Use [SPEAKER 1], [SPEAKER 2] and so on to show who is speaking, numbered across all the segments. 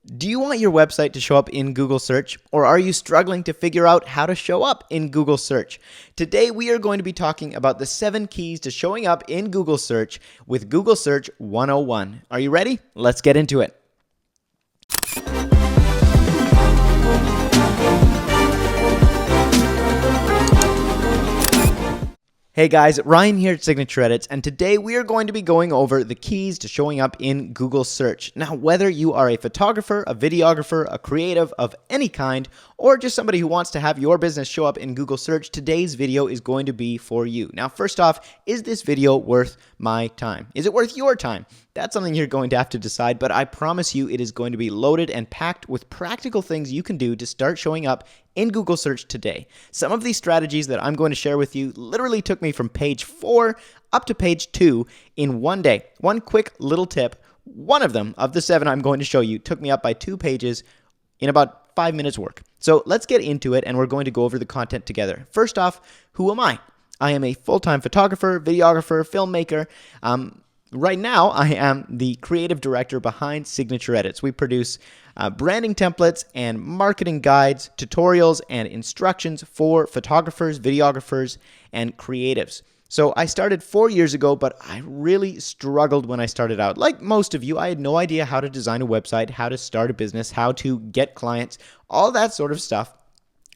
[SPEAKER 1] Do you want your website to show up in Google search, or are you struggling to figure out how to show up in Google search? Today we are going to be talking about the 7 keys to showing up in Google search with Google Search 101. Are you ready? Let's get into it. Hey guys, Ryan here at Signature Edits, and today we are going to be going over the keys to showing up in Google search. Now, whether you are a photographer, a videographer, a creative of any kind, or just somebody who wants to have your business show up in Google search, today's video is going to be for you. Now, first off, is this video worth my time? Is it worth your time? That's something you're going to have to decide, but I promise you it is going to be loaded and packed with practical things you can do to start showing up in Google search today. Some of these strategies that I'm going to share with you literally took me from page 4 up to page 2 in one day. One quick little tip, one of them, of the 7 I'm going to show you, took me up by 2 pages in about 5 minutes work. So let's get into it, and we're going to go over the content together. First off, who am I? I am a full-time photographer, videographer, filmmaker. Right now, I am the creative director behind Signature Edits. We produce branding templates and marketing guides, tutorials, and instructions for photographers, videographers, and creatives. So I started 4 years ago, but I really struggled when I started out. Like most of you, I had no idea how to design a website, how to start a business, how to get clients, all that sort of stuff.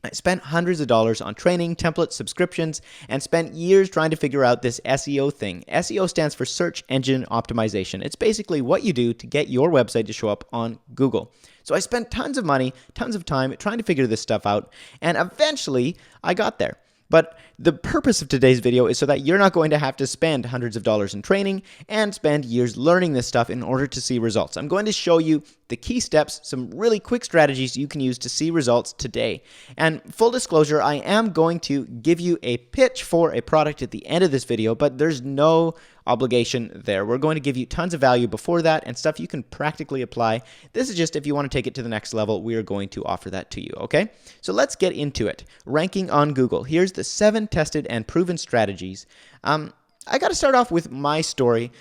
[SPEAKER 1] I spent hundreds of dollars on training, templates, subscriptions, and spent years trying to figure out this SEO thing. SEO stands for Search Engine Optimization. It's basically what you do to get your website to show up on Google. So I spent tons of money, tons of time trying to figure this stuff out, and eventually I got there. But the purpose of today's video is so that you're not going to have to spend hundreds of dollars in training and spend years learning this stuff in order to see results. I'm going to show you the key steps, some really quick strategies you can use to see results today. And full disclosure, I am going to give you a pitch for a product at the end of this video, but there's no obligation there. We're going to give you tons of value before that and stuff you can practically apply. This is just if you want to take it to the next level, we are going to offer that to you, okay? So let's get into it. Ranking on Google. Here's the 7 tested and proven strategies. I got to start off with my story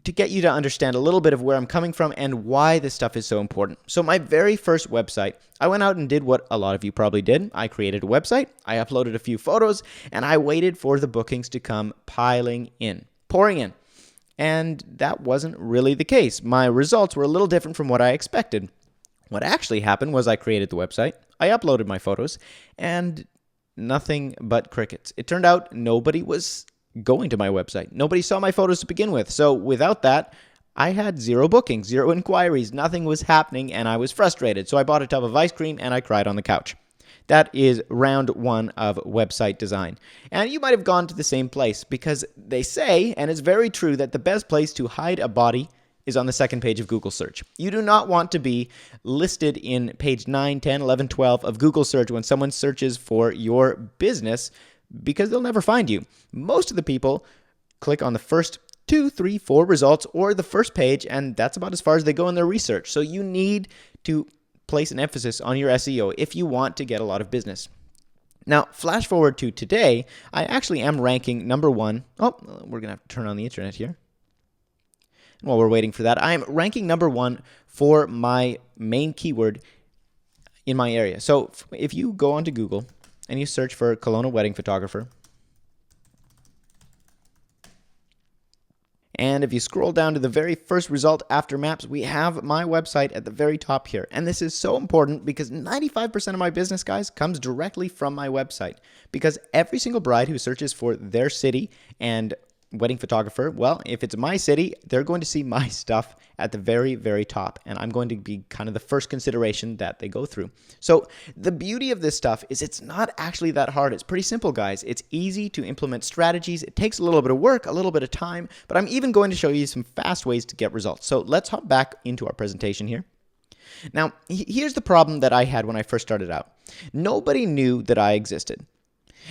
[SPEAKER 1] to get you to understand a little bit of where I'm coming from and why this stuff is so important. So my very first website, I went out and did what a lot of you probably did. I created a website, I uploaded a few photos, and I waited for the bookings to come pouring in. And that wasn't really the case. My results were a little different from what I expected. What actually happened was I created the website, I uploaded my photos, and nothing but crickets. It turned out nobody was going to my website. Nobody saw my photos to begin with. So without that, I had 0 bookings, 0 inquiries, nothing was happening, and I was frustrated. So I bought a tub of ice cream and I cried on the couch. That is round 1 of website design. And you might have gone to the same place because they say, and it's very true, that the best place to hide a body is on the second page of Google search. You do not want to be listed in page 9, 10, 11, 12 of Google search when someone searches for your business because they'll never find you. Most of the people click on the first 2, 3, 4 results or the first page, and that's about as far as they go in their research. So you need to place an emphasis on your SEO if you want to get a lot of business. Now, flash forward to today, I actually am ranking number 1. Oh, we're going to have to turn on the internet here. And while we're waiting for that, I am ranking number 1 for my main keyword in my area. So if you go onto Google and you search for Kelowna wedding photographer, and if you scroll down to the very first result after maps, we have my website at the very top here. And this is so important because 95% of my business, guys, comes directly from my website. Because every single bride who searches for their city and wedding photographer, well, if it's my city, they're going to see my stuff at the very, very top. And I'm going to be kind of the first consideration that they go through. So the beauty of this stuff is it's not actually that hard. It's pretty simple, guys. It's easy to implement strategies. It takes a little bit of work, a little bit of time, but I'm even going to show you some fast ways to get results. So let's hop back into our presentation here. Now, here's the problem that I had when I first started out. Nobody knew that I existed.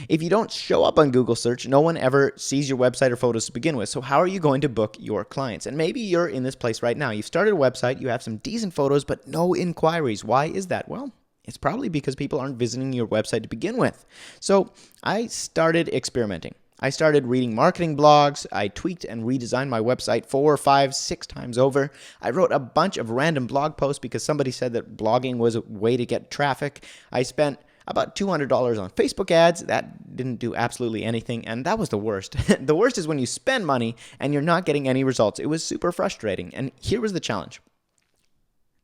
[SPEAKER 1] If you don't show up on Google search, no one ever sees your website or photos to begin with. So how are you going to book your clients? And maybe you're in this place right now. You've started a website, you have some decent photos, but no inquiries. Why is that? Well, it's probably because people aren't visiting your website to begin with. So I started experimenting. I started reading marketing blogs. I tweaked and redesigned my website 4, 5, 6 times over. I wrote a bunch of random blog posts because somebody said that blogging was a way to get traffic. I spent about $200 on Facebook ads. That didn't do absolutely anything, and that was the worst. The worst is when you spend money and you're not getting any results. It was super frustrating, and here was the challenge.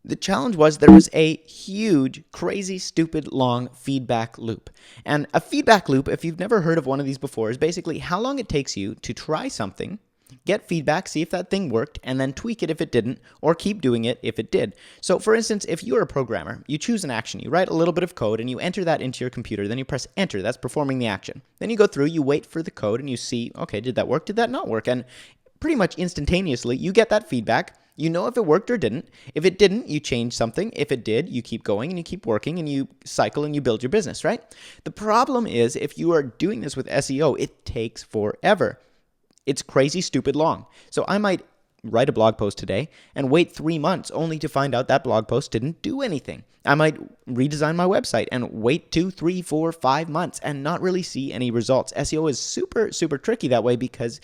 [SPEAKER 1] The challenge was there was a huge, crazy, stupid, long feedback loop. And a feedback loop, if you've never heard of one of these before, is basically how long it takes you to try something, get feedback, see if that thing worked, and then tweak it if it didn't, or keep doing it if it did. So for instance, if you're a programmer, you choose an action, you write a little bit of code, and you enter that into your computer, then you press enter, that's performing the action. Then you go through, you wait for the code, and you see, okay, did that work, did that not work? And pretty much instantaneously, you get that feedback. You know if it worked or didn't. If it didn't, you change something. If it did, you keep going and you keep working and you cycle and you build your business, right? The problem is if you are doing this with SEO, it takes forever. It's crazy, stupid long. So I might write a blog post today and wait 3 months only to find out that blog post didn't do anything. I might redesign my website and wait 2, 3, 4, 5 months and not really see any results. SEO is super, super tricky that way because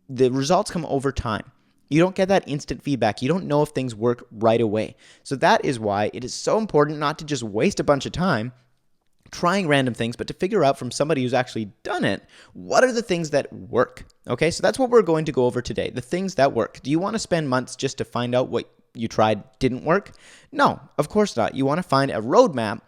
[SPEAKER 1] the results come over time. You don't get that instant feedback. You don't know if things work right away. So that is why it is so important not to just waste a bunch of time trying random things, but to figure out from somebody who's actually done it, what are the things that work? Okay, so that's what we're going to go over today, the things that work. Do you want to spend months just to find out what you tried didn't work? No, of course not. You want to find a roadmap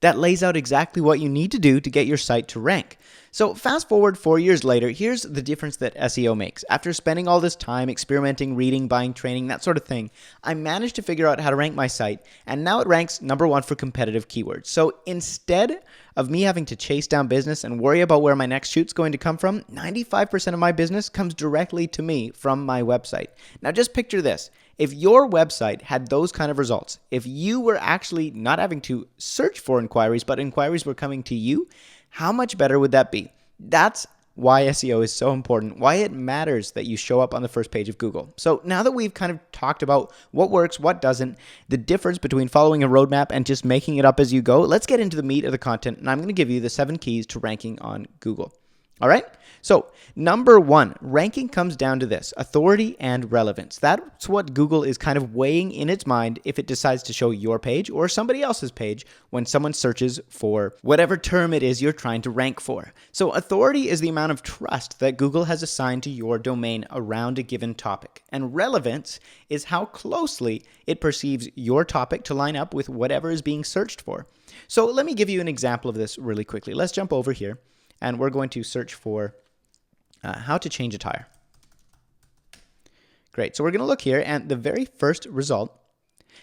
[SPEAKER 1] that lays out exactly what you need to do to get your site to rank. So fast forward 4 years later, here's the difference that SEO makes. After spending all this time experimenting, reading, buying, training, that sort of thing, I managed to figure out how to rank my site, and now it ranks number 1 for competitive keywords. So instead of me having to chase down business and worry about where my next shoot's going to come from, 95% of my business comes directly to me from my website. Now just picture this. If your website had those kind of results, if you were actually not having to search for inquiries, but inquiries were coming to you, how much better would that be? That's why SEO is so important, why it matters that you show up on the first page of Google. So now that we've kind of talked about what works, what doesn't, the difference between following a roadmap and just making it up as you go, let's get into the meat of the content, and I'm going to give you the 7 keys to ranking on Google. All right? So number 1, ranking comes down to this, authority and relevance. That's what Google is kind of weighing in its mind if it decides to show your page or somebody else's page when someone searches for whatever term it is you're trying to rank for. So authority is the amount of trust that Google has assigned to your domain around a given topic. And relevance is how closely it perceives your topic to line up with whatever is being searched for. So let me give you an example of this really quickly. Let's jump over here. And we're going to search for how to change a tire. Great. So we're going to look here, and the very first result,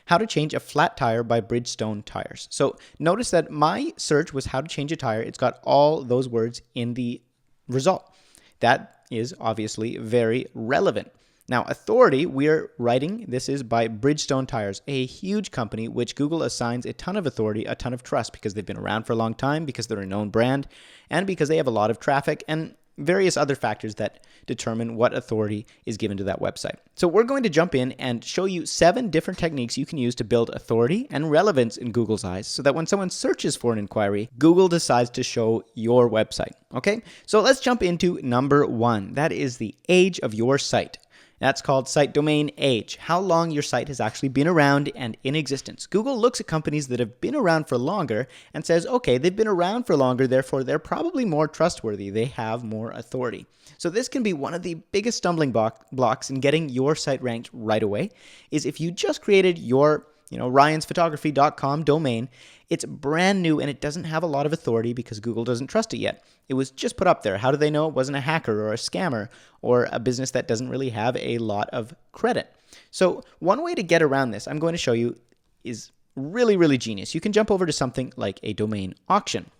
[SPEAKER 1] how to change a flat tire by Bridgestone Tires. So notice that my search was how to change a tire. It's got all those words in the result. That is obviously very relevant. Now, authority, we're writing, this is by Bridgestone Tires, a huge company which Google assigns a ton of authority, a ton of trust because they've been around for a long time, because they're a known brand, and because they have a lot of traffic and various other factors that determine what authority is given to that website. So we're going to jump in and show you 7 different techniques you can use to build authority and relevance in Google's eyes so that when someone searches for an inquiry, Google decides to show your website. Okay, so let's jump into number 1. That is the age of your site. That's called site domain age, how long your site has actually been around and in existence. Google looks at companies that have been around for longer and says, okay, they've been around for longer, therefore they're probably more trustworthy. They have more authority. So this can be one of the biggest stumbling blocks in getting your site ranked right away, is if you just created your ryansphotography.com domain, it's brand new and it doesn't have a lot of authority because Google doesn't trust it yet. It was just put up there. How do they know it wasn't a hacker or a scammer or a business that doesn't really have a lot of credit? So one way to get around this, I'm going to show you, is really, really genius. You can jump over to something like a domain auction.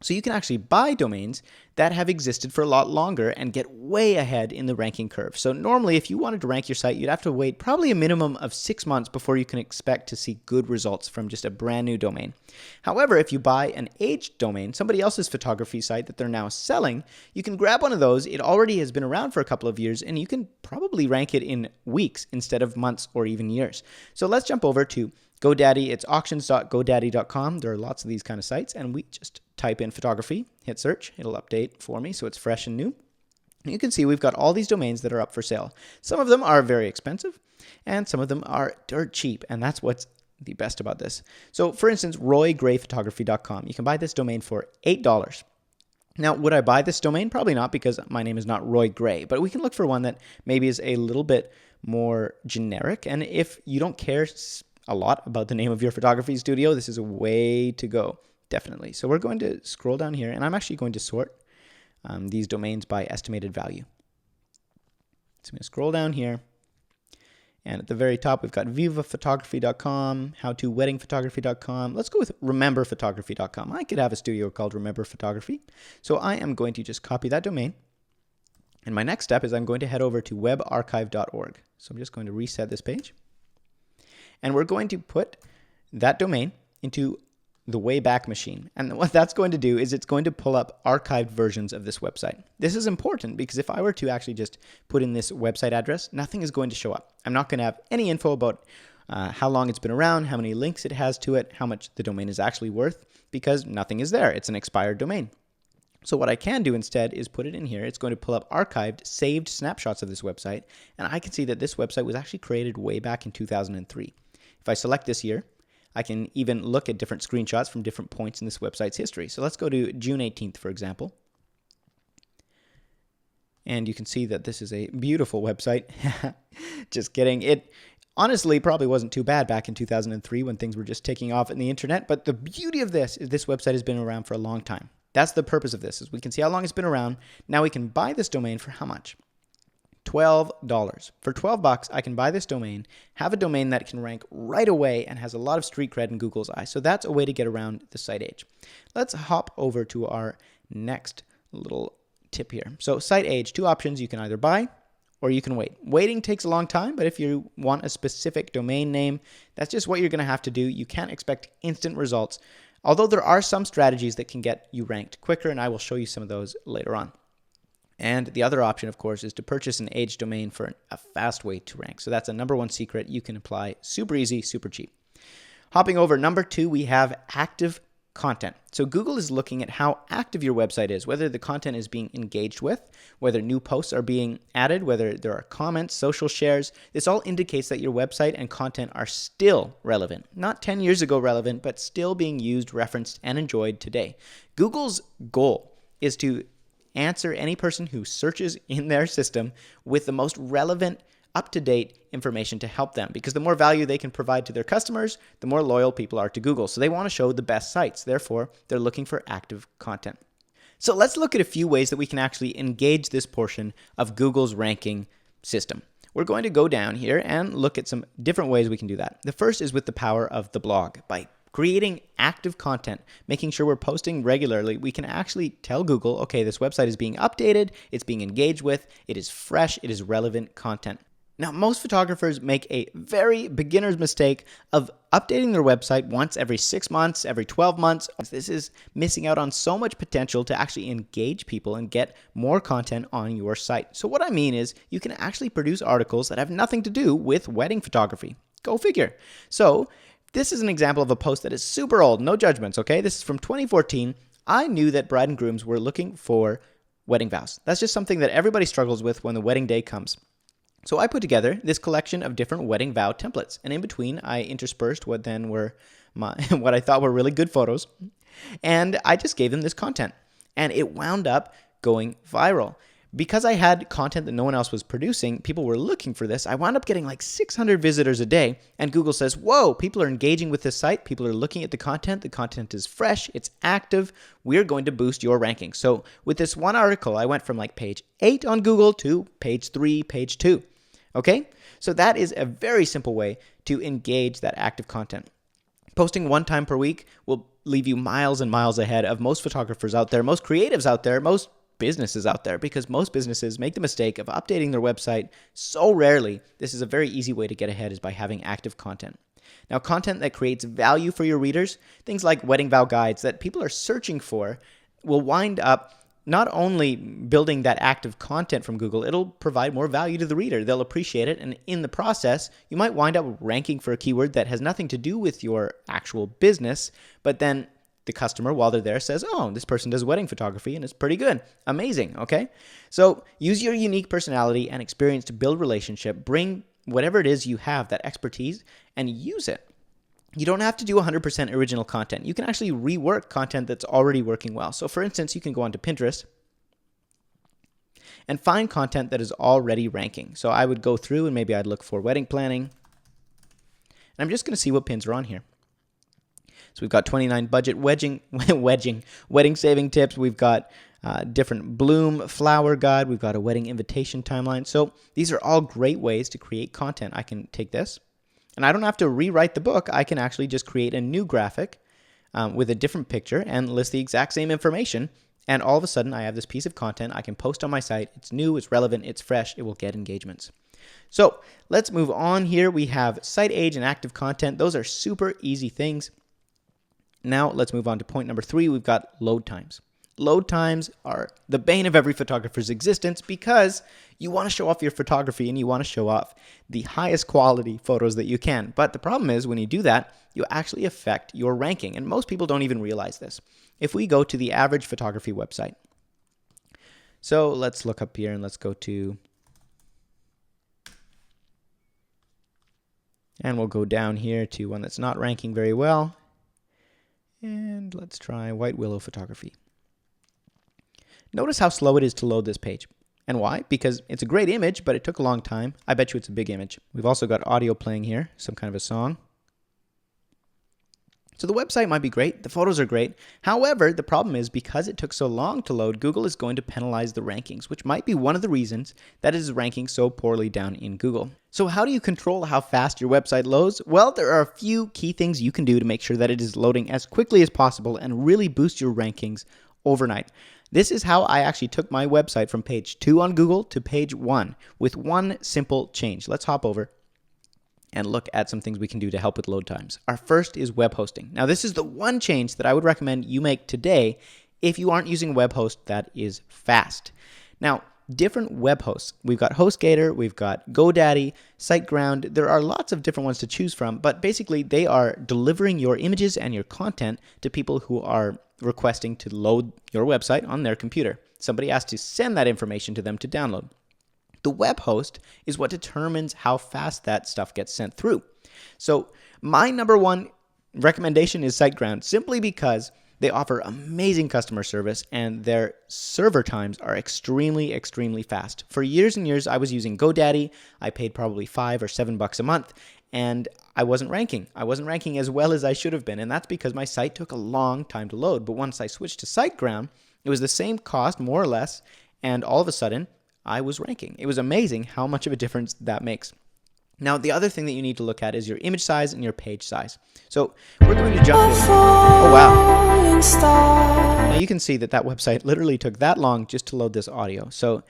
[SPEAKER 1] So you can actually buy domains that have existed for a lot longer and get way ahead in the ranking curve. So normally, if you wanted to rank your site, you'd have to wait probably a minimum of 6 months before you can expect to see good results from just a brand new domain. However, if you buy an aged domain, somebody else's photography site that they're now selling, you can grab one of those. It already has been around for a couple of years, and you can probably rank it in weeks instead of months or even years. So let's jump over to GoDaddy. It's auctions.godaddy.com. There are lots of these kind of sites, and we just type in photography, hit search. It'll update for me, so it's fresh and new. You can see we've got all these domains that are up for sale. Some of them are very expensive, and some of them are dirt cheap, and that's what's the best about this. So for instance, roygrayphotography.com. You can buy this domain for $8. Now, would I buy this domain? Probably not, because my name is not Roy Gray, but we can look for one that maybe is a little bit more generic. And if you don't care a lot about the name of your photography studio, this is a way to go, definitely. So we're going to scroll down here, and I'm actually going to sort these domains by estimated value. So I'm going to scroll down here. And at the very top, we've got vivaphotography.com, howtoweddingphotography.com. Let's go with rememberphotography.com. I could have a studio called Remember Photography. So I am going to just copy that domain. And my next step is I'm going to head over to webarchive.org. So I'm just going to reset this page. And we're going to put that domain into the Wayback Machine. And what that's going to do is it's going to pull up archived versions of this website. This is important because if I were to actually just put in this website address, nothing is going to show up. I'm not going to have any info about how long it's been around, how many links it has to it, how much the domain is actually worth, because nothing is there. It's an expired domain. So what I can do instead is put it in here. It's going to pull up archived, saved snapshots of this website, and I can see that this website was actually created way back in 2003. If I select this year, I can even look at different screenshots from different points in this website's history. So let's go to June 18th, for example. And you can see that this is a beautiful website. Just kidding. It honestly probably wasn't too bad back in 2003 when things were just taking off in the internet. But the beauty of this is this website has been around for a long time. That's the purpose of this, is we can see how long it's been around. Now we can buy this domain for how much? $12. For $12, I can buy this domain, have a domain that can rank right away and has a lot of street cred in Google's eye. So that's a way to get around the SiteAge. Let's hop over to our next little tip here. So SiteAge, two options. You can either buy or you can wait. Waiting takes a long time, but if you want a specific domain name, that's just what you're going to have to do. You can't expect instant results, although there are some strategies that can get you ranked quicker, and I will show you some of those later on. And the other option, of course, is to purchase an age domain for a fast way to rank. So that's a number one secret you can apply. Super easy, super cheap. Hopping over, number two, we have active content. So Google is looking at how active your website is, whether the content is being engaged with, whether new posts are being added, whether there are comments, social shares. This all indicates that your website and content are still relevant. Not 10 years ago relevant, but still being used, referenced, and enjoyed today. Google's goal is to answer any person who searches in their system with the most relevant, up-to-date information to help them, because the more value they can provide to their customers, the more loyal people are to Google. So they want to show the best sites. Therefore, they're looking for active content. So let's look at a few ways that we can actually engage this portion of Google's ranking system. We're going to go down here and look at some different ways we can do that. The first is with the power of the blog. By creating active content, making sure we're posting regularly, we can actually tell Google, okay, this website is being updated, it's being engaged with, it is fresh, it is relevant content. Now, most photographers make a very beginner's mistake of updating their website once every 6 months, every 12 months. This is missing out on so much potential to actually engage people and get more content on your site. So what I mean is you can actually produce articles that have nothing to do with wedding photography. Go figure. So this is an example of a post that is super old, no judgments, okay? This is from 2014. I knew that bride and grooms were looking for wedding vows. That's just something that everybody struggles with when the wedding day comes. So I put together this collection of different wedding vow templates, and in between I interspersed what then were what I thought were really good photos, and I just gave them this content, and it wound up going viral. Because I had content that no one else was producing, people were looking for this. I wound up getting like 600 visitors a day, and Google says, whoa, people are engaging with this site, people are looking at the content is fresh, it's active, we're going to boost your ranking. So with this one article, I went from like page 8 on Google to page 3, page 2, okay? So that is a very simple way to engage that active content. Posting one time per week will leave you miles and miles ahead of most photographers out there, most creatives out there, most businesses out there, because most businesses make the mistake of updating their website so rarely. This is a very easy way to get ahead, is by having active content. Now, content that creates value for your readers, things like wedding vow guides that people are searching for, will wind up not only building that active content from Google, it'll provide more value to the reader. They'll appreciate it, and in the process, you might wind up ranking for a keyword that has nothing to do with your actual business, but then the customer while they're there says, oh, this person does wedding photography and it's pretty good. Amazing, okay? So use your unique personality and experience to build relationship. Bring whatever it is you have, that expertise, and use it. You don't have to do 100% original content. You can actually rework content that's already working well. So for instance, you can go onto Pinterest and find content that is already ranking. So I would go through and maybe I'd look for wedding planning. And I'm just going to see what pins are on here. So we've got 29 budget wedding saving tips. We've got different bloom flower guide. We've got a wedding invitation timeline. So these are all great ways to create content. I can take this and I don't have to rewrite the book. I can actually just create a new graphic with a different picture and list the exact same information. And all of a sudden I have this piece of content I can post on my site. It's new, it's relevant, it's fresh, it will get engagements. So let's move on here. We have site age and active content. Those are super easy things. Now let's move on to point number 3. We've got load times. Load times are the bane of every photographer's existence because you want to show off your photography and you want to show off the highest quality photos that you can. But the problem is when you do that, you actually affect your ranking. And most people don't even realize this. If we go to the average photography website. So let's look up here and let's go to, and we'll go down here to one that's not ranking very well. And let's try White Willow Photography. Notice how slow it is to load this page. And why? Because it's a great image, but it took a long time. I bet you it's a big image. We've also got audio playing here, some kind of a song. So the website might be great. The photos are great. However, the problem is because it took so long to load, Google is going to penalize the rankings, which might be one of the reasons that it is ranking so poorly down in Google. So how do you control how fast your website loads? Well, there are a few key things you can do to make sure that it is loading as quickly as possible and really boost your rankings overnight. This is how I actually took my website from page 2 on Google to page 1 with one simple change. Let's hop over and look at some things we can do to help with load times. Our first is web hosting. Now, this is the one change that I would recommend you make today if you aren't using a web host that is fast. Now, different web hosts. We've got HostGator, we've got GoDaddy, SiteGround. There are lots of different ones to choose from, but basically they are delivering your images and your content to people who are requesting to load your website on their computer. Somebody has to send that information to them to download. The web host is what determines how fast that stuff gets sent through. So my number one recommendation is SiteGround, simply because they offer amazing customer service and their server times are extremely, extremely fast. For years and years, I was using GoDaddy. I paid probably $5 or $7 a month, and I wasn't ranking. I wasn't ranking as well as I should have been, and that's because my site took a long time to load. But once I switched to SiteGround, it was the same cost, more or less, and all of a sudden, I was ranking. It was amazing how much of a difference that makes. Now, the other thing that you need to look at is your image size and your page size. So we're going to jump in. Oh, wow. Now you can see that that website literally took that long just to load this audio. So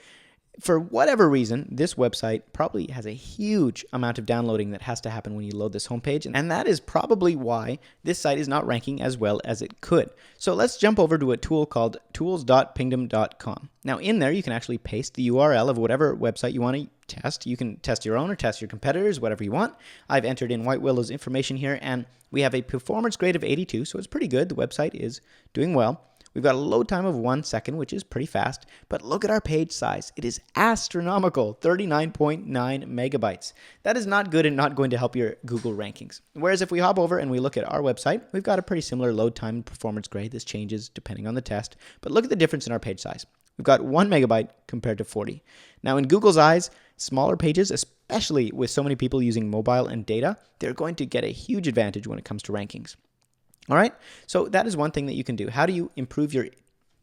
[SPEAKER 1] for whatever reason, this website probably has a huge amount of downloading that has to happen when you load this homepage. And that is probably why this site is not ranking as well as it could. So let's jump over to a tool called tools.pingdom.com. Now in there, you can actually paste the URL of whatever website you want to test. You can test your own or test your competitors, whatever you want. I've entered in White Willow's information here, and we have a performance grade of 82, so it's pretty good. The website is doing well. We've got a load time of 1 second, which is pretty fast, but look at our page size. It is astronomical, 39.9 megabytes. That is not good and not going to help your Google rankings. Whereas if we hop over and we look at our website, we've got a pretty similar load time and performance grade. This changes depending on the test, but look at the difference in our page size. We've got 1 megabyte compared to 40. Now in Google's eyes, smaller pages, especially with so many people using mobile and data, they're going to get a huge advantage when it comes to rankings. All right, so that is one thing that you can do. How do you improve your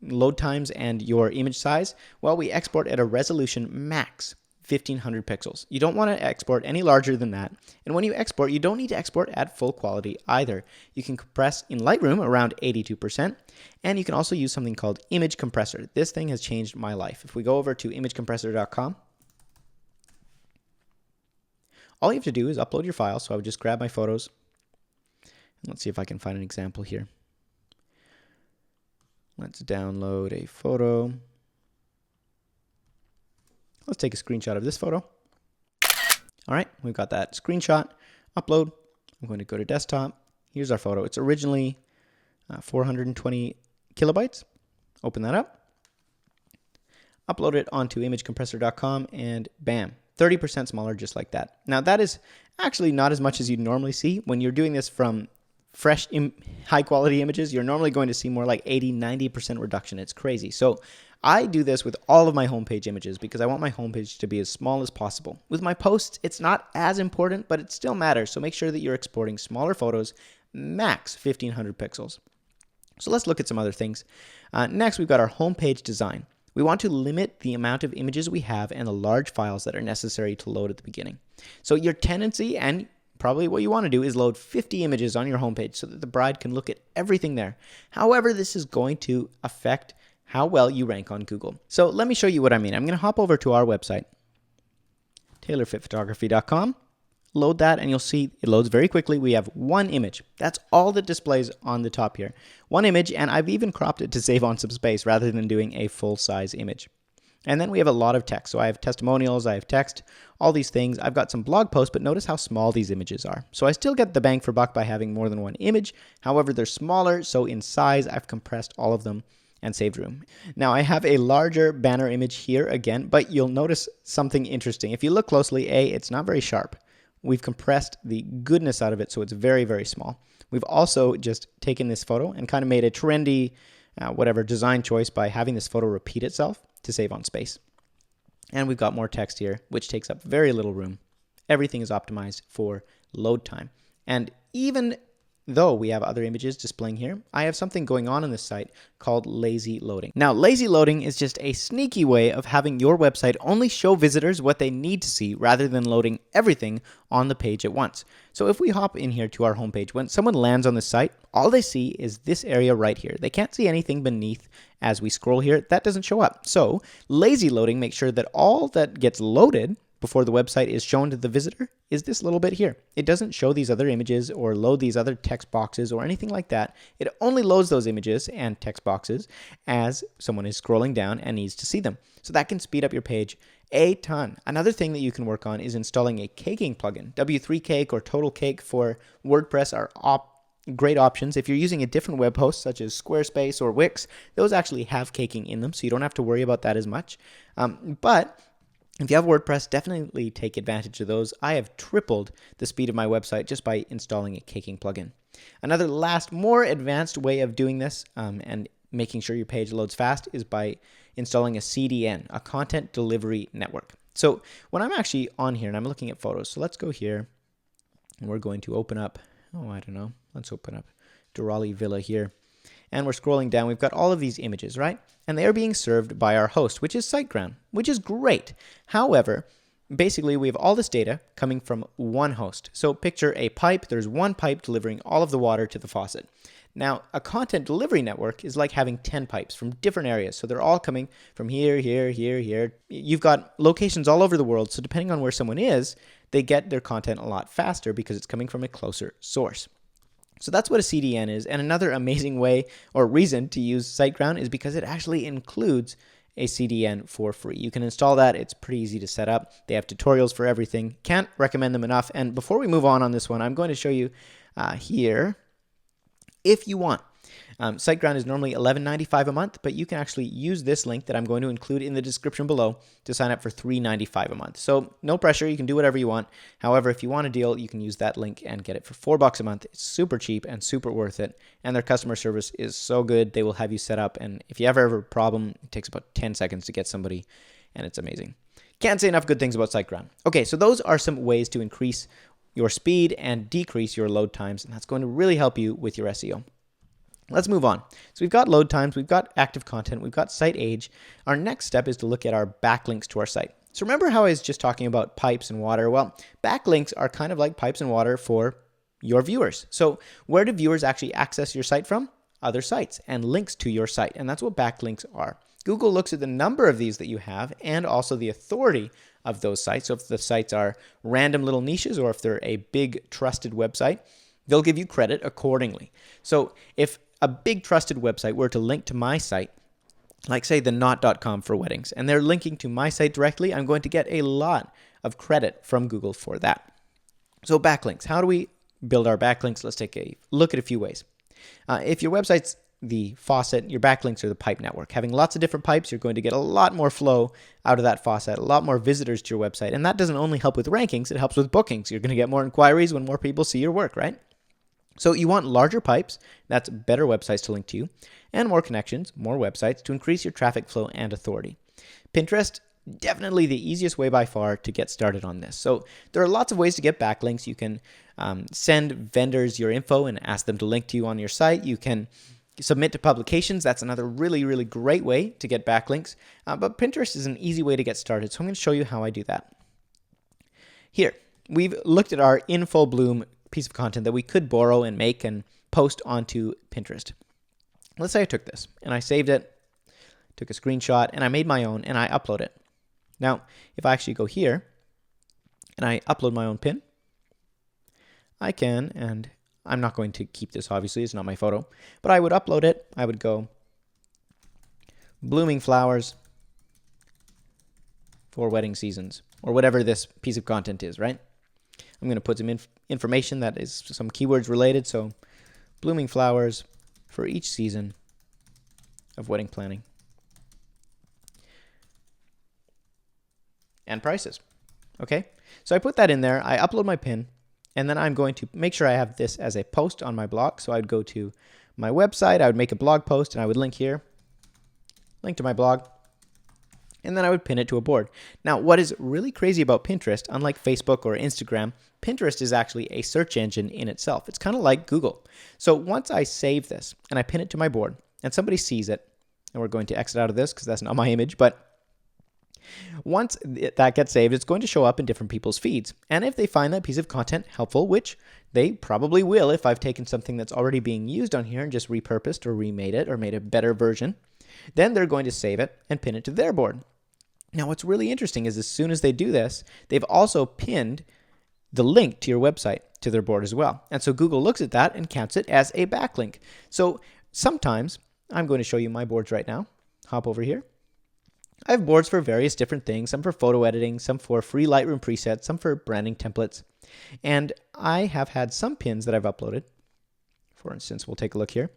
[SPEAKER 1] load times and your image size? Well, we export at a resolution max 1500 pixels. You don't want to export any larger than that. And when you export, you don't need to export at full quality either. You can compress in Lightroom around 82%, and you can also use something called Image Compressor. This thing has changed my life. If we go over to imagecompressor.com, all you have to do is upload your file. So I would just grab my photos. Let's see if I can find an example here. Let's download a photo. Let's take a screenshot of this photo. All right, we've got that screenshot. Upload. I'm going to go to desktop. Here's our photo. It's originally 420 kilobytes. Open that up. Upload it onto imagecompressor.com, and bam, 30% smaller, just like that. Now that is actually not as much as you'd normally see. When you're doing this from fresh, high quality images, you're normally going to see more like 80-90% reduction. It's crazy. So I do this with all of my homepage images because I want my homepage to be as small as possible. With my posts, it's not as important, but it still matters. So make sure that you're exporting smaller photos, max 1500 pixels. So let's look at some other things. Next, we've got our homepage design. We want to limit the amount of images we have and the large files that are necessary to load at the beginning. So your tendency, and probably what you want to do, is load 50 images on your homepage so that the bride can look at everything there. However, this is going to affect how well you rank on Google. So let me show you what I mean. I'm going to hop over to our website, tailorfitphotography.com. Load that, and you'll see it loads very quickly. We have one image. That's all that displays on the top here. One image, and I've even cropped it to save on some space rather than doing a full-size image. And then we have a lot of text. So I have testimonials, I have text, all these things. I've got some blog posts, but notice how small these images are. So I still get the bang for buck by having more than one image. However, they're smaller, so in size, I've compressed all of them and saved room. Now I have a larger banner image here again, but you'll notice something interesting. If you look closely, it's not very sharp. We've compressed the goodness out of it, so it's very, very small. We've also just taken this photo and kind of made a trendy, design choice by having this photo repeat itself to save on space. And we've got more text here, which takes up very little room. Everything is optimized for load time. And even though we have other images displaying here, I have something going on this site called lazy loading. Now, lazy loading is just a sneaky way of having your website only show visitors what they need to see rather than loading everything on the page at once. So if we hop in here to our homepage, when someone lands on the site, all they see is this area right here. They can't see anything beneath as we scroll here. That doesn't show up. So lazy loading makes sure that all that gets loaded before the website is shown to the visitor is this little bit here. It doesn't show these other images or load these other text boxes or anything like that. It only loads those images and text boxes as someone is scrolling down and needs to see them. So that can speed up your page a ton. Another thing that you can work on is installing a caking plugin. W3 Cake or Total Cake for WordPress are great options. If you're using a different web host such as Squarespace or Wix, those actually have caking in them, so you don't have to worry about that as much. But if you have WordPress, definitely take advantage of those. I have tripled the speed of my website just by installing a caking plugin. Another more advanced way of doing this and making sure your page loads fast is by installing a CDN, a content delivery network. So when I'm actually on here and I'm looking at photos, so let's go here and we're going to open up, let's open up Durali Villa here. And we're scrolling down, we've got all of these images, right? And they are being served by our host, which is SiteGround, which is great. However, basically we have all this data coming from one host. So picture a pipe, there's one pipe delivering all of the water to the faucet. Now, a content delivery network is like having 10 pipes from different areas. So they're all coming from here, here, here, here. You've got locations all over the world. So depending on where someone is, they get their content a lot faster because it's coming from a closer source. So that's what a CDN is. And another amazing way or reason to use SiteGround is because it actually includes a CDN for free. You can install that. It's pretty easy to set up. They have tutorials for everything. Can't recommend them enough. And before we move on this one, I'm going to show you here, if you want. SiteGround is normally $11.95 a month, but you can actually use this link that I'm going to include in the description below to sign up for $3.95 a month. So no pressure, you can do whatever you want. However, if you want a deal, you can use that link and get it for $4 a month. It's super cheap and super worth it. And their customer service is so good. They will have you set up. And if you ever have a problem, it takes about 10 seconds to get somebody, and it's amazing. Can't say enough good things about SiteGround. Okay, so those are some ways to increase your speed and decrease your load times, and that's going to really help you with your SEO. Let's move on. So we've got load times, we've got active content, we've got site age. Our next step is to look at our backlinks to our site. So remember how I was just talking about pipes and water? Well, backlinks are kind of like pipes and water for your viewers. So where do viewers actually access your site from? Other sites and links to your site. And that's what backlinks are. Google looks at the number of these that you have and also the authority of those sites. So if the sites are random little niches or if they're a big trusted website, they'll give you credit accordingly. So if a big trusted website were to link to my site, like say the knot.com for weddings, and they're linking to my site directly, I'm going to get a lot of credit from Google for that. So backlinks, how do we build our backlinks? Let's take a look at a few ways. If your website's the faucet, your backlinks are the pipe network. Having lots of different pipes, you're going to get a lot more flow out of that faucet, a lot more visitors to your website. And that doesn't only help with rankings, it helps with bookings. You're going to get more inquiries when more people see your work, right? So you want larger pipes, that's better websites to link to you, and more connections, more websites to increase your traffic flow and authority. Pinterest, definitely the easiest way by far to get started on this. So there are lots of ways to get backlinks. You can send vendors your info and ask them to link to you on your site. You can submit to publications. That's another really, really great way to get backlinks. But Pinterest is an easy way to get started. So I'm going to show you how I do that. Here, we've looked at our in full bloom piece of content that we could borrow and make and post onto Pinterest. Let's say I took this and I saved it, took a screenshot, and I made my own and I upload it. Now, if I actually go here and I upload my own pin, I can, and I'm not going to keep this, obviously, it's not my photo, but I would upload it. I would go blooming flowers for wedding seasons, or whatever this piece of content is, right? I'm going to put some information that is some keywords related, so blooming flowers for each season of wedding planning. And prices. Okay, so I put that in there, I upload my pin, and then I'm going to make sure I have this as a post on my blog. So I'd go to my website, I would make a blog post, and I would link here, link to my blog, and then I would pin it to a board. Now, what is really crazy about Pinterest, unlike Facebook or Instagram, Pinterest is actually a search engine in itself. It's kind of like Google. So once I save this and I pin it to my board and somebody sees it, and we're going to exit out of this because that's not my image, but once that gets saved, it's going to show up in different people's feeds. And if they find that piece of content helpful, which they probably will if I've taken something that's already being used on here and just repurposed or remade it or made a better version, then they're going to save it and pin it to their board. Now, what's really interesting is as soon as they do this, they've also pinned the link to your website to their board as well. And so Google looks at that and counts it as a backlink. So sometimes, I'm going to show you my boards right now. Hop over here. I have boards for various different things, some for photo editing, some for free Lightroom presets, some for branding templates. And I have had some pins that I've uploaded. For instance, we'll take a look here.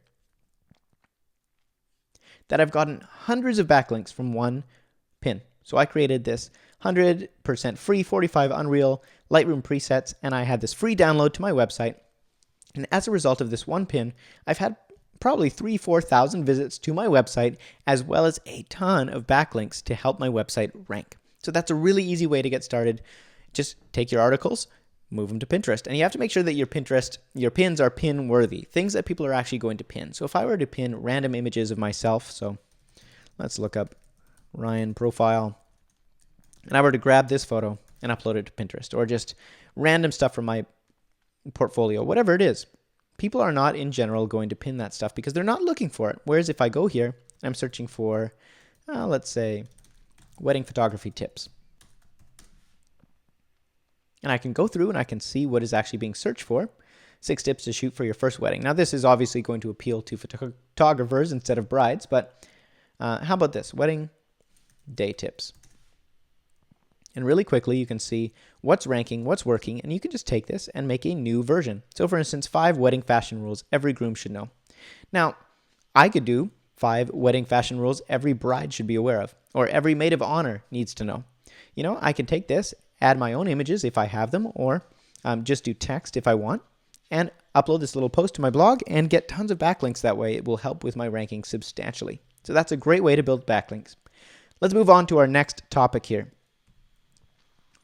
[SPEAKER 1] That I've gotten hundreds of backlinks from one pin. So I created this 100% free 45 Unreal Lightroom presets, and I had this free download to my website. And as a result of this one pin, I've had probably 3,000-4,000 visits to my website, as well as a ton of backlinks to help my website rank. So that's a really easy way to get started. Just take your articles, move them to Pinterest. And you have to make sure that your pins are pin worthy, things that people are actually going to pin. So if I were to pin random images of myself, so let's look up Ryan profile, and I were to grab this photo and upload it to Pinterest, or just random stuff from my portfolio, whatever it is, people are not in general going to pin that stuff because they're not looking for it. Whereas if I go here and I'm searching for, let's say, wedding photography tips, and I can go through and I can see what is actually being searched for. 6 tips to shoot for your first wedding. Now, this is obviously going to appeal to photographers instead of brides, but how about this? Wedding day tips. And really quickly, you can see what's ranking, what's working, and you can just take this and make a new version. So for instance, 5 wedding fashion rules every groom should know. Now, I could do 5 wedding fashion rules every bride should be aware of, or every maid of honor needs to know. You know, I can take this, add my own images if I have them, or just do text if I want, and upload this little post to my blog and get tons of backlinks that way. It will help with my ranking substantially. So that's a great way to build backlinks. Let's move on to our next topic here.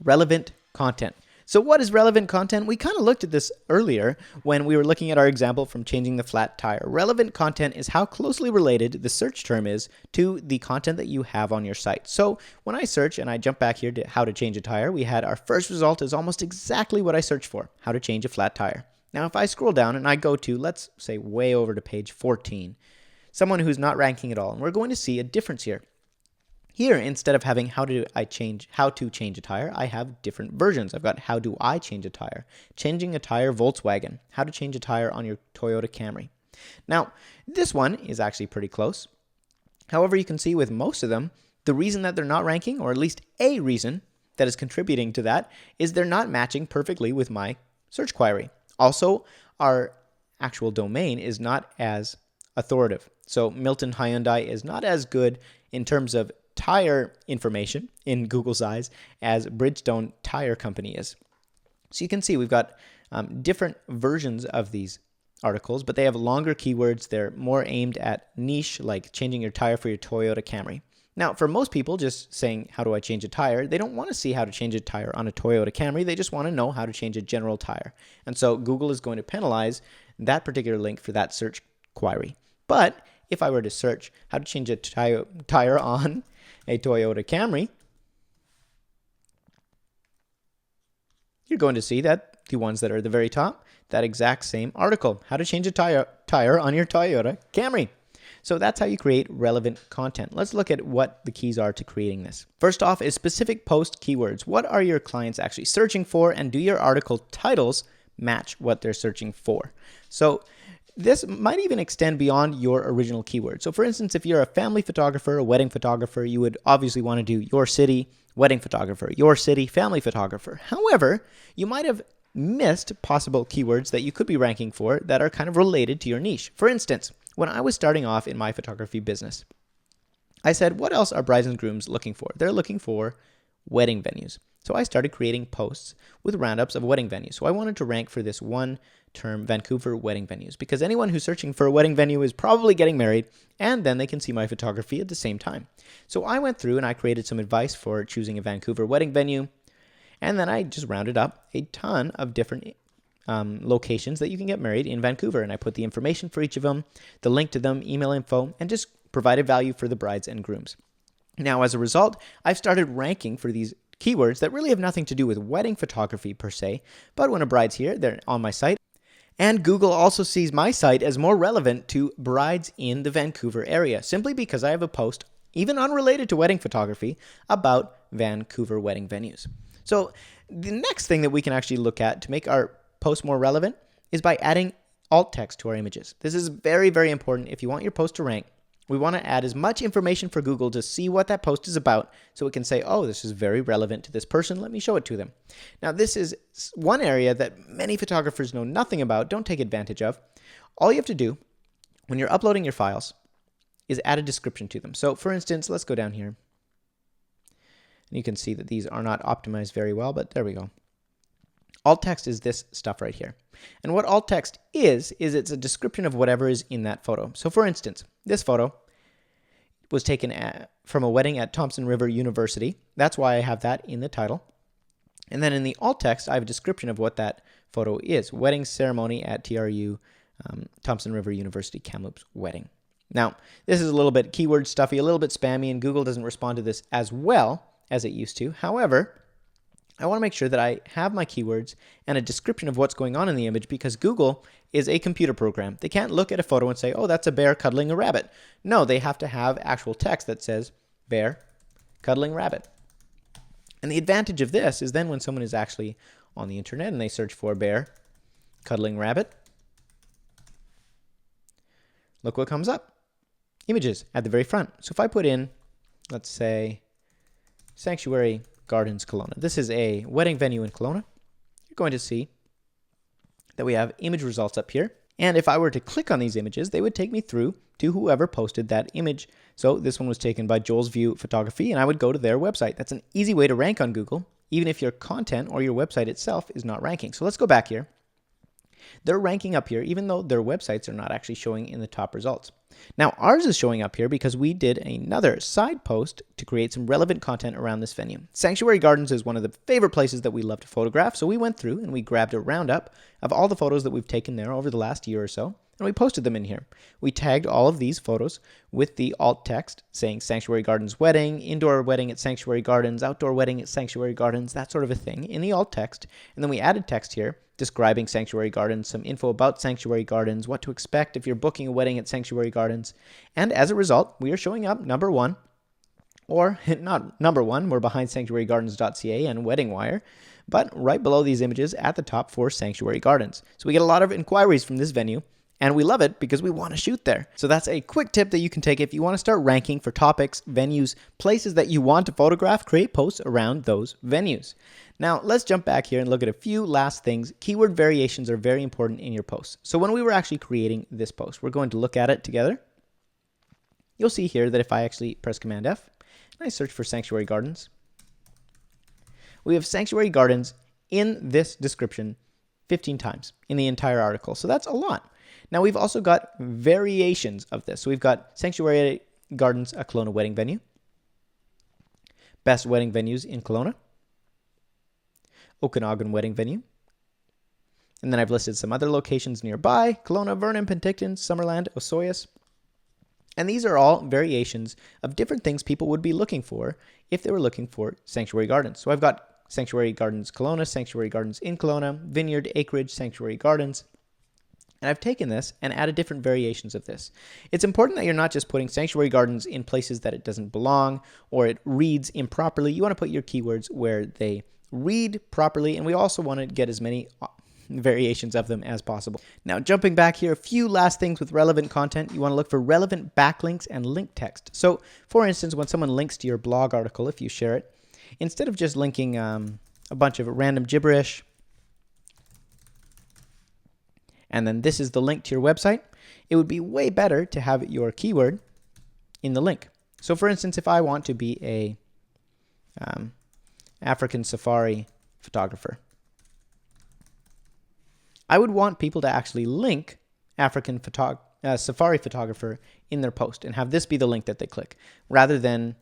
[SPEAKER 1] Relevant content. So what is relevant content? We kind of looked at this earlier when we were looking at our example from changing the flat tire. Relevant content is how closely related the search term is to the content that you have on your site. So when I search and I jump back here to how to change a tire, we had our first result is almost exactly what I searched for, how to change a flat tire. Now if I scroll down and I go to, let's say way over to page 14, someone who's not ranking at all, and we're going to see a difference here. Here, instead of having how to change a tire, I have different versions. I've got how do I change a tire, changing a tire Volkswagen, how to change a tire on your Toyota Camry. Now, this one is actually pretty close. However, you can see with most of them, the reason that they're not ranking, or at least a reason that is contributing to that, is they're not matching perfectly with my search query. Also, our actual domain is not as authoritative. So Milton Hyundai is not as good in terms of tire information in Google's eyes as Bridgestone Tire Company is. So you can see we've got different versions of these articles, but they have longer keywords. They're more aimed at niche, like changing your tire for your Toyota Camry. Now, for most people, just saying, how do I change a tire? They don't want to see how to change a tire on a Toyota Camry. They just want to know how to change a general tire. And so Google is going to penalize that particular link for that search query. But if I were to search how to change a tire on a Toyota Camry, you're going to see that the ones that are at the very top, that exact same article, how to change a tire on your Toyota Camry. So that's how you create relevant content. Let's look at what the keys are to creating this. First off is specific post keywords. What are your clients actually searching for, and do your article titles match what they're searching for? So this might even extend beyond your original keyword. So for instance, if you're a family photographer, a wedding photographer, you would obviously want to do your city, wedding photographer, your city, family photographer. However, you might have missed possible keywords that you could be ranking for that are kind of related to your niche. For instance, when I was starting off in my photography business, I said, what else are brides and grooms looking for? They're looking for wedding venues. So I started creating posts with roundups of wedding venues. So I wanted to rank for this one term, Vancouver wedding venues, because anyone who's searching for a wedding venue is probably getting married, and then they can see my photography at the same time. So I went through and I created some advice for choosing a Vancouver wedding venue, and then I just rounded up a ton of different locations that you can get married in Vancouver. And I put the information for each of them, the link to them, email info, and just provided value for the brides and grooms. Now, as a result, I've started ranking for these keywords that really have nothing to do with wedding photography per se, but when a bride's here, they're on my site. And Google also sees my site as more relevant to brides in the Vancouver area, simply because I have a post, even unrelated to wedding photography, about Vancouver wedding venues. So the next thing that we can actually look at to make our post more relevant is by adding alt text to our images. This is very, very important. If you want your post to rank, we want to add as much information for Google to see what that post is about, so it can say, oh, this is very relevant to this person. Let me show it to them. Now, this is one area that many photographers know nothing about, don't take advantage of. All you have to do when you're uploading your files is add a description to them. So for instance, let's go down here. And you can see that these are not optimized very well, but there we go. Alt text is this stuff right here. And what alt text is it's a description of whatever is in that photo. So for instance, this photo was taken from a wedding at Thompson River University. That's why I have that in the title. And then in the alt text, I have a description of what that photo is. Wedding ceremony at TRU, Thompson River University Kamloops wedding. Now, this is a little bit keyword stuffy, a little bit spammy, and Google doesn't respond to this as well as it used to. However, I want to make sure that I have my keywords and a description of what's going on in the image, because Google is a computer program. They can't look at a photo and say, oh, that's a bear cuddling a rabbit. No, they have to have actual text that says bear cuddling rabbit. And the advantage of this is then when someone is actually on the internet and they search for bear cuddling rabbit, look what comes up. Images at the very front. So if I put in, let's say, Sanctuary Gardens, Kelowna. This is a wedding venue in Kelowna. You're going to see that we have image results up here. And if I were to click on these images, they would take me through to whoever posted that image. So this one was taken by Joel's View Photography, and I would go to their website. That's an easy way to rank on Google, even if your content or your website itself is not ranking. So let's go back here. They're ranking up here, even though their websites are not actually showing in the top results. Now, ours is showing up here because we did another side post to create some relevant content around this venue. Sanctuary Gardens is one of the favorite places that we love to photograph, so we went through and we grabbed a roundup of all the photos that we've taken there over the last year or so, and we posted them in here. We tagged all of these photos with the alt text saying Sanctuary Gardens wedding, indoor wedding at Sanctuary Gardens, outdoor wedding at Sanctuary Gardens, that sort of a thing in the alt text. And then we added text here describing Sanctuary Gardens, some info about Sanctuary Gardens, what to expect if you're booking a wedding at Sanctuary Gardens. And as a result, we are showing up number one, or not number one, we're behind sanctuarygardens.ca and Wedding Wire, but right below these images at the top for Sanctuary Gardens. So we get a lot of inquiries from this venue, and we love it because we want to shoot there. So that's a quick tip that you can take if you want to start ranking for topics, venues, places that you want to photograph, create posts around those venues. Now, let's jump back here and look at a few last things. Keyword variations are very important in your posts. So when we were actually creating this post, we're going to look at it together. You'll see here that if I actually press Command F and I search for sanctuary gardens, we have sanctuary gardens in this description 15 times in the entire article. So that's a lot. Now we've also got variations of this. So we've got sanctuary gardens, a Kelowna wedding venue, best wedding venues in Kelowna, Okanagan wedding venue. And then I've listed some other locations nearby: Kelowna, Vernon, Penticton, Summerland, Osoyoos. And these are all variations of different things people would be looking for if they were looking for sanctuary gardens. So I've got sanctuary gardens Kelowna, sanctuary gardens in Kelowna, vineyard, acreage, sanctuary gardens. And I've taken this and added different variations of this. It's important that you're not just putting sanctuary gardens in places that it doesn't belong or it reads improperly. You want to put your keywords where they read properly, and we also want to get as many variations of them as possible. Now, jumping back here, a few last things with relevant content. You want to look for relevant backlinks and link text. So, for instance, when someone links to your blog article, if you share it, instead of just linking a bunch of random gibberish, and then this is the link to your website, it would be way better to have your keyword in the link. So, for instance, if I want to be a African safari photographer, I would want people to actually link African safari photographer in their post and have this be the link that they click, rather than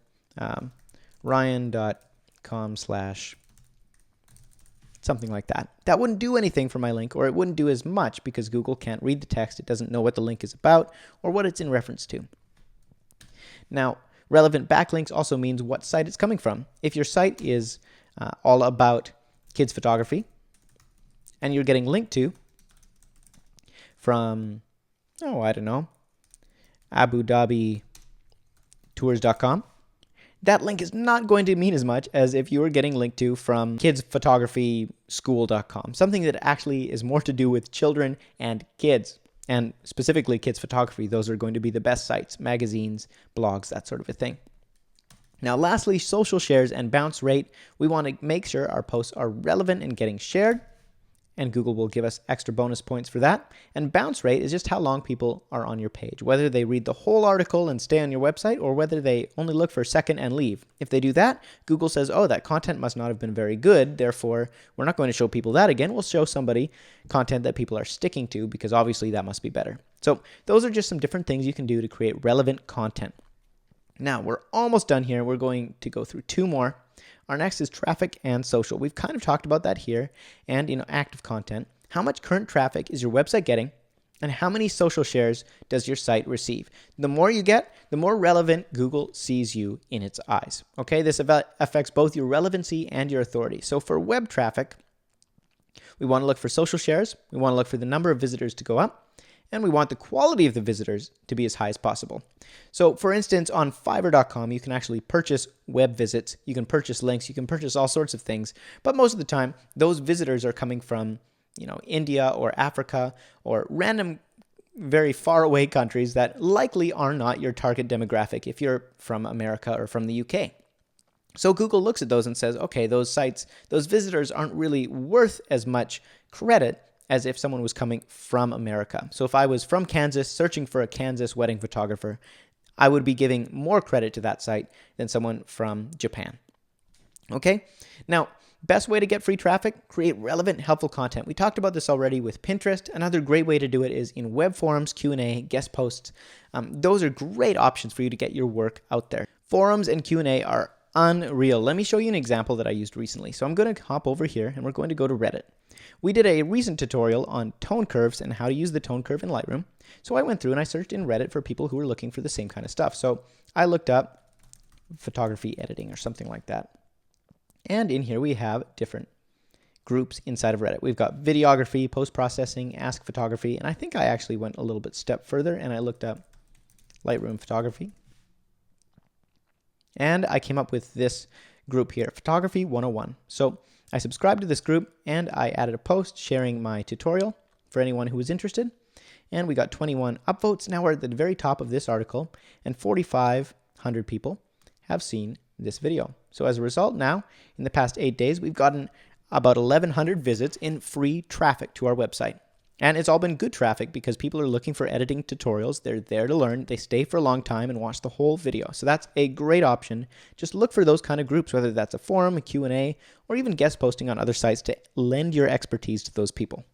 [SPEAKER 1] ryan.com/ something like that. That wouldn't do anything for my link, or it wouldn't do as much because Google can't read the text. It doesn't know what the link is about or what it's in reference to. Now, relevant backlinks also means what site it's coming from. If your site is all about kids photography and you're getting linked to from, I don't know, Abu Dhabi tours.com, that link is not going to mean as much as if you were getting linked to from kidsphotography.school.com, something that actually is more to do with children and kids, and specifically kids photography. Those are going to be the best sites, magazines, blogs, that sort of a thing. Now, lastly, social shares and bounce rate. We want to make sure our posts are relevant and getting shared, and Google will give us extra bonus points for that. And bounce rate is just how long people are on your page, whether they read the whole article and stay on your website, or whether they only look for a second and leave. If they do that, Google says, oh, that content must not have been very good, therefore we're not going to show people that again. We'll show somebody content that people are sticking to, because obviously that must be better. So those are just some different things you can do to create relevant content. Now, we're almost done here. We're going to go through two more. Our next is traffic and social. We've kind of talked about that here, and active content. How much current traffic is your website getting, and how many social shares does your site receive? The more you get, the more relevant Google sees you in its eyes. Okay, this affects both your relevancy and your authority. So for web traffic, we want to look for social shares. We want to look for the number of visitors to go up, and we want the quality of the visitors to be as high as possible. So for instance, on Fiverr.com, you can actually purchase web visits, you can purchase links, you can purchase all sorts of things, but most of the time, those visitors are coming from, India or Africa or random, very far away countries that likely are not your target demographic if you're from America or from the UK. So Google looks at those and says, okay, those sites, those visitors aren't really worth as much credit as if someone was coming from America. So if I was from Kansas searching for a Kansas wedding photographer, I would be giving more credit to that site than someone from Japan. Okay? Now, best way to get free traffic, create relevant, helpful content. We talked about this already with Pinterest. Another great way to do it is in web forums, Q&A, guest posts. Those are great options for you to get your work out there. Forums and Q&A are unreal. Let me show you an example that I used recently. So I'm going to hop over here and we're going to go to Reddit. We did a recent tutorial on tone curves and how to use the tone curve in Lightroom. So I went through and I searched in Reddit for people who were looking for the same kind of stuff. So I looked up photography editing or something like that. And in here we have different groups inside of Reddit. We've got videography, post-processing, ask photography, and I think I actually went a little bit step further and I looked up Lightroom photography. And I came up with this group here, Photography 101. So I subscribed to this group and I added a post sharing my tutorial for anyone who was interested. And we got 21 upvotes. Now we're at the very top of this article and 4,500 people have seen this video. So as a result, now, in the past 8 days, we've gotten about 1,100 visits in free traffic to our website. And it's all been good traffic because people are looking for editing tutorials. They're there to learn. They stay for a long time and watch the whole video. So that's a great option. Just look for those kind of groups, whether that's a forum, a Q&A, or even guest posting on other sites to lend your expertise to those people.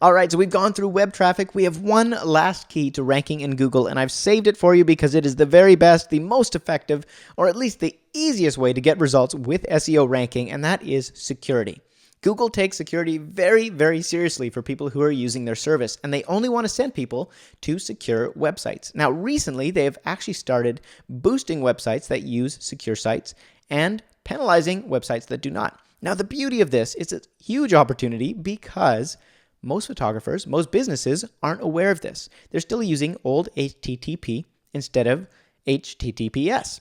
[SPEAKER 1] All right, so we've gone through web traffic. We have one last key to ranking in Google, and I've saved it for you because it is the very best, the most effective, or at least the easiest way to get results with SEO ranking, and that is security. Google takes security very, very seriously for people who are using their service, and they only want to send people to secure websites. Now, recently, they have actually started boosting websites that use secure sites and penalizing websites that do not. Now, the beauty of this is a huge opportunity because most photographers, most businesses aren't aware of this. They're still using old HTTP instead of HTTPS.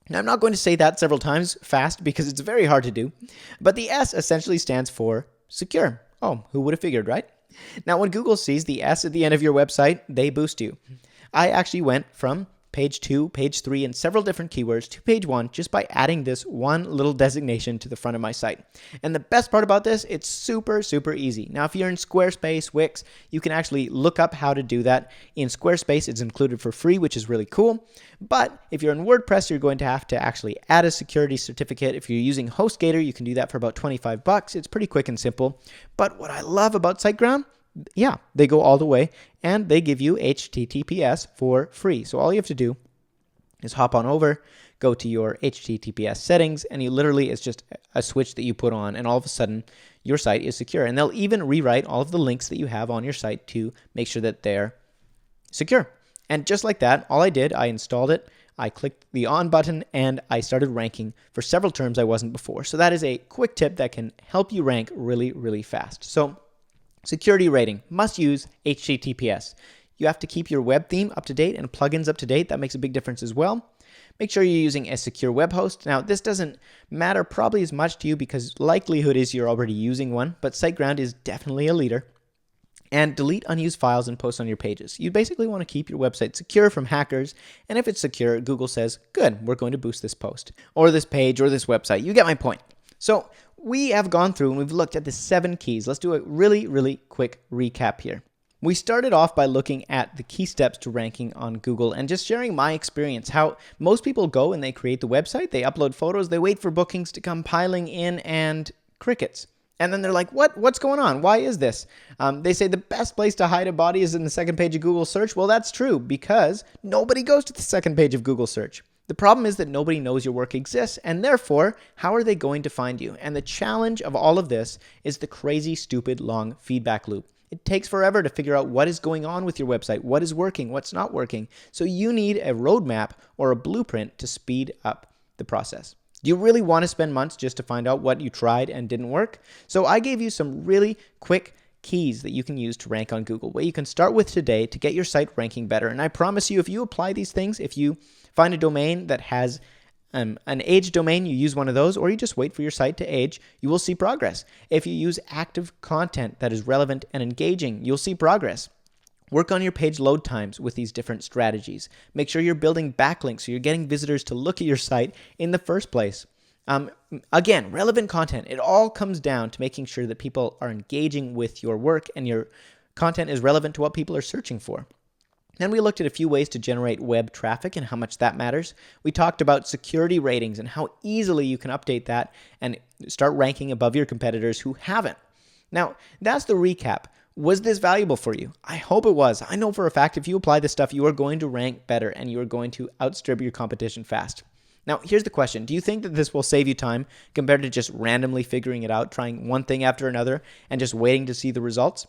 [SPEAKER 1] Now, I'm not going to say that several times fast because it's very hard to do, but the S essentially stands for secure. Oh, who would have figured, right? Now, when Google sees the S at the end of your website, they boost you. I actually went from page 2, page 3, and several different keywords to page 1 just by adding this one little designation to the front of my site. And the best part about this, it's super, super easy. Now, if you're in Squarespace, Wix, you can actually look up how to do that. In Squarespace, it's included for free, which is really cool. But if you're in WordPress, you're going to have to actually add a security certificate. If you're using HostGator, you can do that for about $25. It's pretty quick and simple. But what I love about SiteGround, yeah, they go all the way and they give you HTTPS for free. So all you have to do is hop on over, go to your HTTPS settings, and you literally, it's just a switch that you put on, and all of a sudden your site is secure. And they'll even rewrite all of the links that you have on your site to make sure that they're secure. And just like that, all I did, I installed it, I clicked the on button, and I started ranking for several terms I wasn't before. So that is a quick tip that can help you rank really, really fast. So security rating, must use HTTPS. You have to keep your web theme up to date and plugins up to date. That makes a big difference as well. Make sure you're using a secure web host. Now, this doesn't matter probably as much to you because likelihood is you're already using one, but SiteGround is definitely a leader. And delete unused files and posts on your pages. You basically want to keep your website secure from hackers, and if it's secure, Google says, good, we're going to boost this post, or this page, or this website. You get my point. So we have gone through and we've looked at the 7 keys. Let's do a really, really quick recap here. We started off by looking at the key steps to ranking on Google and just sharing my experience, how most people go and they create the website, they upload photos, they wait for bookings to come piling in, and crickets. And then they're like, what's going on? Why is this? They say the best place to hide a body is in the second page of Google search. Well, that's true because nobody goes to the second page of Google search. The problem is that nobody knows your work exists, and therefore, how are they going to find you? And the challenge of all of this is the crazy, stupid, long feedback loop. It takes forever to figure out what is going on with your website, what is working, what's not working. So you need a roadmap or a blueprint to speed up the process. Do you really want to spend months just to find out what you tried and didn't work? So I gave you some really quick keys that you can use to rank on Google, what you can start with today to get your site ranking better. And I promise you, if you apply these things, if you find a domain that has an age domain, you use one of those, or you just wait for your site to age, you will see progress. If you use active content that is relevant and engaging, you'll see progress. Work on your page load times with these different strategies. Make sure you're building backlinks so you're getting visitors to look at your site in the first place. Again, relevant content. It all comes down to making sure that people are engaging with your work and your content is relevant to what people are searching for. Then we looked at a few ways to generate web traffic and how much that matters. We talked about security ratings and how easily you can update that and start ranking above your competitors who haven't. Now, that's the recap. Was this valuable for you? I hope it was. I know for a fact if you apply this stuff, you are going to rank better and you are going to outstrip your competition fast. Now, here's the question. Do you think that this will save you time compared to just randomly figuring it out, trying one thing after another, and just waiting to see the results?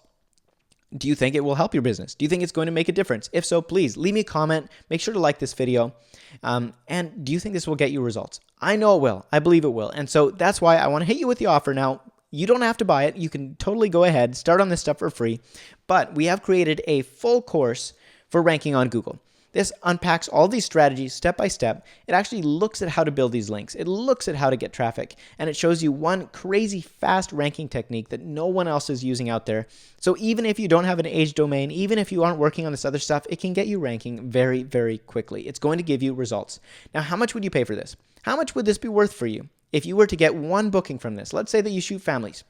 [SPEAKER 1] Do you think it will help your business? Do you think it's going to make a difference? If so, please leave me a comment. Make sure to like this video. And do you think this will get you results? I know it will. I believe it will. And so that's why I want to hit you with the offer now. You don't have to buy it. You can totally go ahead, start on this stuff for free. But we have created a full course for ranking on Google. This unpacks all these strategies step by step. It actually looks at how to build these links. It looks at how to get traffic, and it shows you one crazy fast ranking technique that no one else is using out there. So even if you don't have an aged domain, even if you aren't working on this other stuff, it can get you ranking very, very quickly. It's going to give you results. Now, how much would you pay for this? How much would this be worth for you? If you were to get one booking from this, let's say that you shoot families.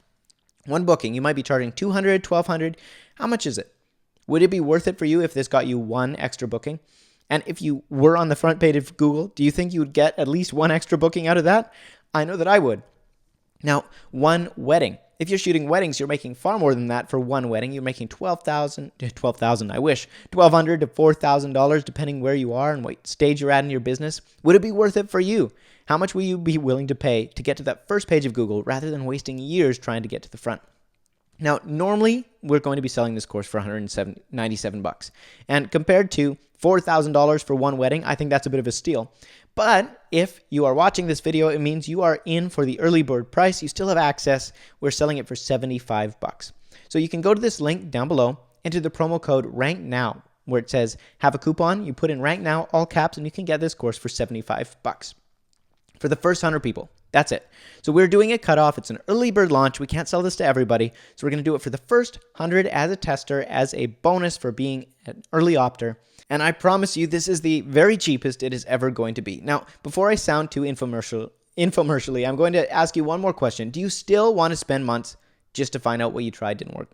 [SPEAKER 1] One booking, you might be charging $200, $1,200. How much is it? Would it be worth it for you if this got you one extra booking? And if you were on the front page of Google, do you think you would get at least one extra booking out of that? I know that I would. Now, one wedding. If you're shooting weddings, you're making far more than that for one wedding. You're making $12,000, I wish, $1,200 to $4,000, depending where you are and what stage you're at in your business. Would it be worth it for you? How much will you be willing to pay to get to that first page of Google rather than wasting years trying to get to the front? Now, normally, we're going to be selling this course for $197. And compared to $4,000 for one wedding, I think that's a bit of a steal. But if you are watching this video, it means you are in for the early bird price. You still have access. We're selling it for $75. So you can go to this link down below, enter the promo code RANKNOW, where it says have a coupon. You put in RANKNOW, all caps, and you can get this course for $75 for the first 100 people. That's it. So we're doing a cutoff. It's an early bird launch. We can't sell this to everybody. So we're going to do it for the first 100 as a tester, as a bonus for being an early opter. And I promise you, this is the very cheapest it is ever going to be. Now, before I sound too infomercially, I'm going to ask you one more question. Do you still want to spend months just to find out what you tried didn't work?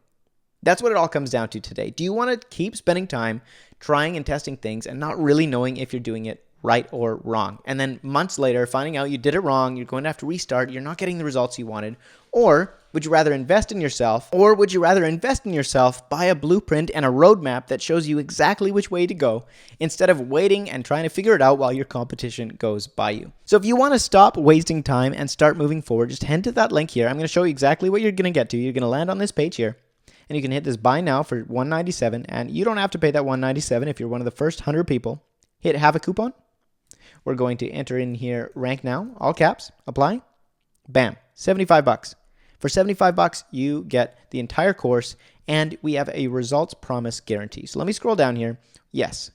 [SPEAKER 1] That's what it all comes down to today. Do you want to keep spending time trying and testing things and not really knowing if you're doing it right or wrong? And then months later, finding out you did it wrong, you're going to have to restart, you're not getting the results you wanted. Or would you rather invest in yourself? Or would you rather invest in yourself, buy a blueprint and a roadmap that shows you exactly which way to go, instead of waiting and trying to figure it out while your competition goes by you? So if you want to stop wasting time and start moving forward, just head to that link here. I'm going to show you exactly what you're going to get to. You're going to land on this page here, and you can hit this buy now for $197, and you don't have to pay that $197 if you're one of the first 100 people. Hit have a coupon. We're going to enter in here rank now, all caps, apply. Bam, $75. For $75, you get the entire course, and we have a results promise guarantee. So let me scroll down here. Yes,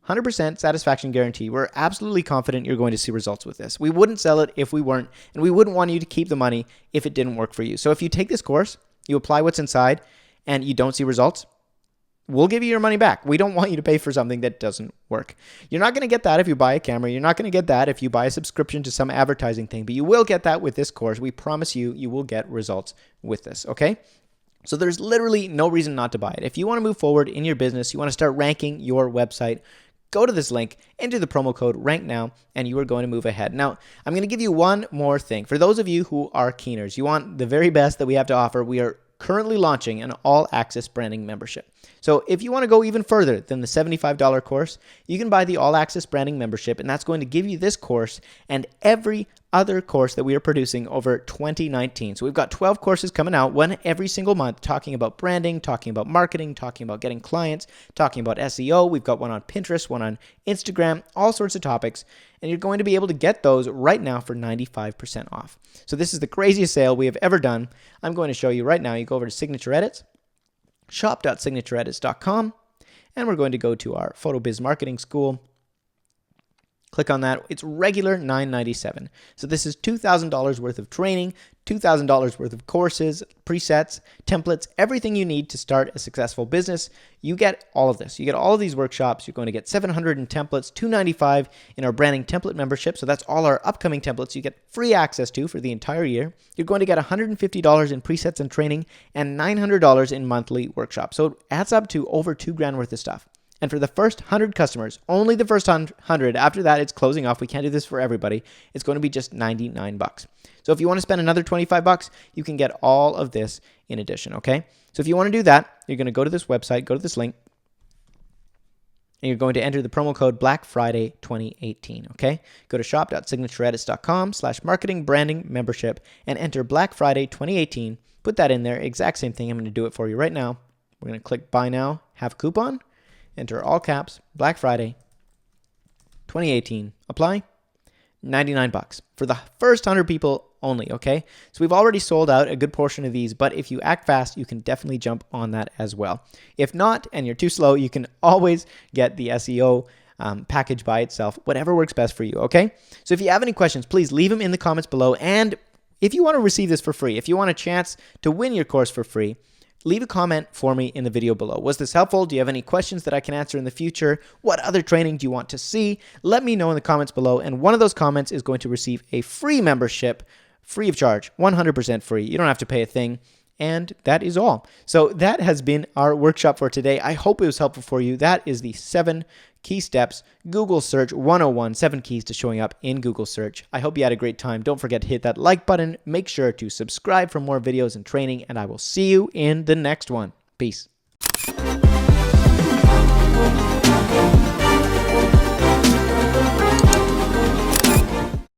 [SPEAKER 1] 100% satisfaction guarantee. We're absolutely confident you're going to see results with this. We wouldn't sell it if we weren't, and we wouldn't want you to keep the money if it didn't work for you. So if you take this course, you apply what's inside, and you don't see results, we'll give you your money back. We don't want you to pay for something that doesn't work. You're not going to get that if you buy a camera. You're not going to get that if you buy a subscription to some advertising thing, but you will get that with this course. We promise you, you will get results with this, okay? So there's literally no reason not to buy it. If you want to move forward in your business, you want to start ranking your website, go to this link, enter the promo code RANKNOW, and you are going to move ahead. Now, I'm going to give you one more thing. For those of you who are keeners, you want the very best that we have to offer, we are currently launching an all-access branding membership. So if you want to go even further than the $75 course, you can buy the all-access branding membership, and that's going to give you this course and every other course that we are producing over 2019. So we've got 12 courses coming out, one every single month, talking about branding, talking about marketing, talking about getting clients, talking about SEO. We've got one on Pinterest, one on Instagram, all sorts of topics, and you're going to be able to get those right now for 95% off. So this is the craziest sale we have ever done. I'm going to show you right now. You go over to Signature Edits, shop.signatureedits.com, and we're going to go to our Photo Biz Marketing School. Click on that. It's regular $997. So this is $2,000 worth of training, $2,000 worth of courses, presets, templates, everything you need to start a successful business. You get all of this. You get all of these workshops. You're going to get 700 in templates, $295 in our branding template membership. So that's all our upcoming templates you get free access to for the entire year. You're going to get $150 in presets and training and $900 in monthly workshops. So it adds up to over $2,000 worth of stuff. And for the first 100 customers, only the first 100, after that it's closing off. We can't do this for everybody. It's going to be just $99. So if you want to spend another $25, you can get all of this in addition, okay? So if you want to do that, you're going to go to this website, go to this link, and you're going to enter the promo code Black Friday 2018, okay? Go to shop.signatureedits.com/marketing branding membership and enter Black Friday 2018. Put that in there, exact same thing. I'm going to do it for you right now. We're going to click buy now, have a coupon. Enter all caps, Black Friday, 2018, apply, $99 for the first 100 people only, okay? So we've already sold out a good portion of these, but if you act fast, you can definitely jump on that as well. If not, and you're too slow, you can always get the SEO package by itself, whatever works best for you, okay? So if you have any questions, please leave them in the comments below. And if you want to receive this for free, if you want a chance to win your course for free, leave a comment for me in the video below. Was this helpful? Do you have any questions that I can answer in the future? What other training do you want to see? Let me know in the comments below, and one of those comments is going to receive a free membership, free of charge, 100% free. You don't have to pay a thing. And that is all. So that has been our workshop for today. I hope it was helpful for you. That is the 7 key steps, Google Search 101, 7 keys to showing up in Google Search. I hope you had a great time. Don't forget to hit that like button. Make sure to subscribe for more videos and training, and I will see you in the next one. Peace.